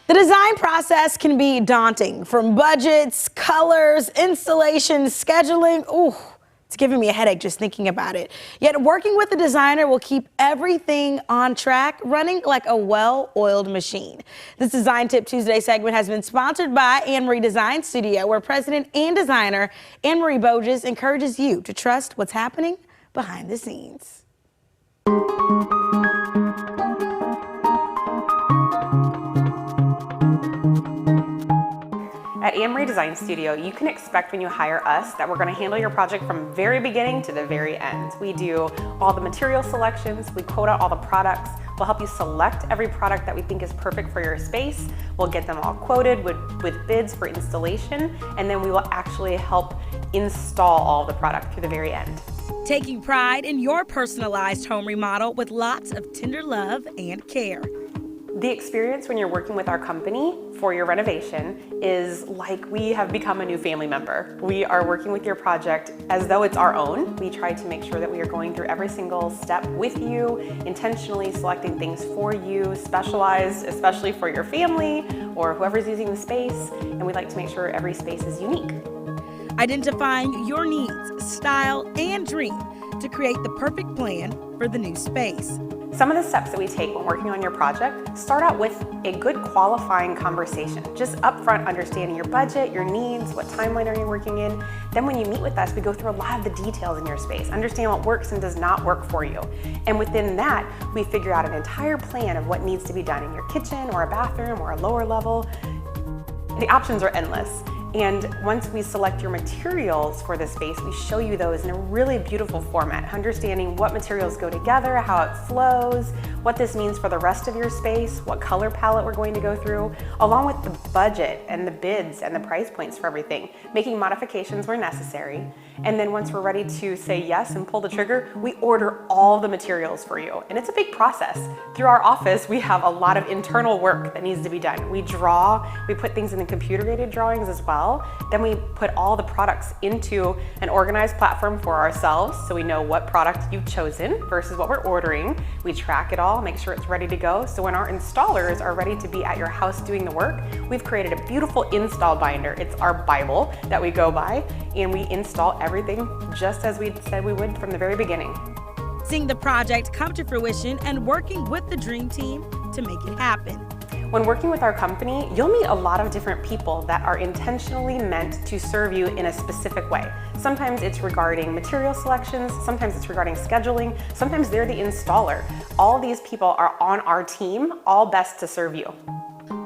The design process can be daunting, from budgets, colors, installation, scheduling. Ooh, it's giving me a headache just thinking about it. Yet working with a designer will keep everything on track, running like a well-oiled machine. This Design Tip Tuesday segment has been sponsored by Anne-Marie Design Studio, where president and designer Anne-Marie Boges encourages you to trust what's happening behind the scenes. At Anne-Marie Design Studio, you can expect when you hire us that we're going to handle your project from very beginning to the very end. We do all the material selections, we quote out all the products, we'll help you select every product that we think is perfect for your space, we'll get them all quoted with bids for installation, and then we will actually help install all the product through the very end. Taking pride in your personalized home remodel with lots of tender love and care. The experience when you're working with our company for your renovation is like we have become a new family member. We are working with your project as though it's our own. We try to make sure that we are going through every single step with you, intentionally selecting things for you, specialized, especially for your family or whoever's using the space, and we like to make sure every space is unique. Identifying your needs, style, and dream to create the perfect plan for the new space. Some of the steps that we take when working on your project start out with a good qualifying conversation. Just upfront understanding your budget, your needs, what timeline are you working in. Then when you meet with us, we go through a lot of the details in your space, understand what works and does not work for you. And within that, we figure out an entire plan of what needs to be done in your kitchen or a bathroom or a lower level. The options are endless. And once we select your materials for the space, we show you those in a really beautiful format, understanding what materials go together, how it flows, what this means for the rest of your space, what color palette we're going to go through, along with the budget and the bids and the price points for everything, making modifications where necessary. And then once we're ready to say yes and pull the trigger, we order all the materials for you. And it's a big process. Through our office, we have a lot of internal work that needs to be done. We draw, we put things in the computer-aided drawings as well. Then we put all the products into an organized platform for ourselves so we know what product you've chosen versus what we're ordering. We track it all, make sure it's ready to go. So when our installers are ready to be at your house doing the work, we've created a beautiful install binder. It's our Bible that we go by, and we install everything just as we said we would from the very beginning. Seeing the project come to fruition and working with the dream team to make it happen. When working with our company, you'll meet a lot of different people that are intentionally meant to serve you in a specific way. Sometimes it's regarding material selections, sometimes it's regarding scheduling, sometimes they're the installer. All these people are on our team, all best to serve you.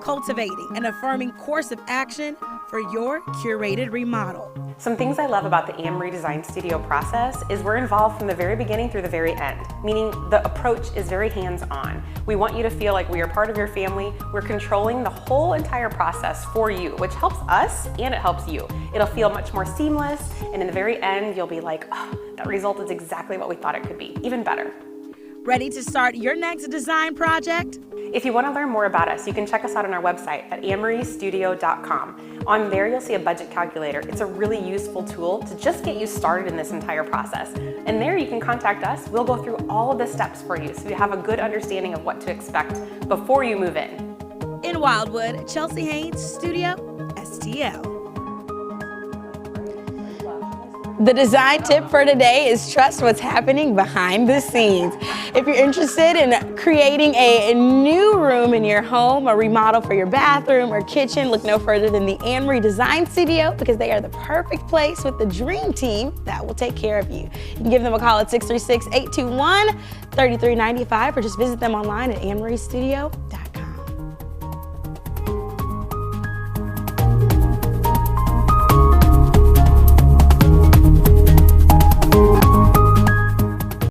Cultivating and affirming course of action for your curated remodel. Some things I love about the Anne-Marie Design Studio process is we're involved from the very beginning through the very end, meaning the approach is very hands-on. We want you to feel like we are part of your family. We're controlling the whole entire process for you, which helps us and it helps you. It'll feel much more seamless, and in the very end, you'll be like, oh, that result is exactly what we thought it could be, even better. Ready to start your next design project? If you want to learn more about us, you can check us out on our website at annemariestudio.com. On there, you'll see a budget calculator. It's a really useful tool to just get you started in this entire process. And there you can contact us. We'll go through all of the steps for you so you have a good understanding of what to expect before you move in. In Wildwood, Chelsea Haynes, Studio STL. The design tip for today is trust what's happening behind the scenes. If you're interested in creating a new room in your home, a remodel for your bathroom or kitchen, look no further than the Anne-Marie Design Studio, because they are the perfect place with the dream team that will take care of you. You can give them a call at 636-821-3395 or just visit them online at annemariestudio.com.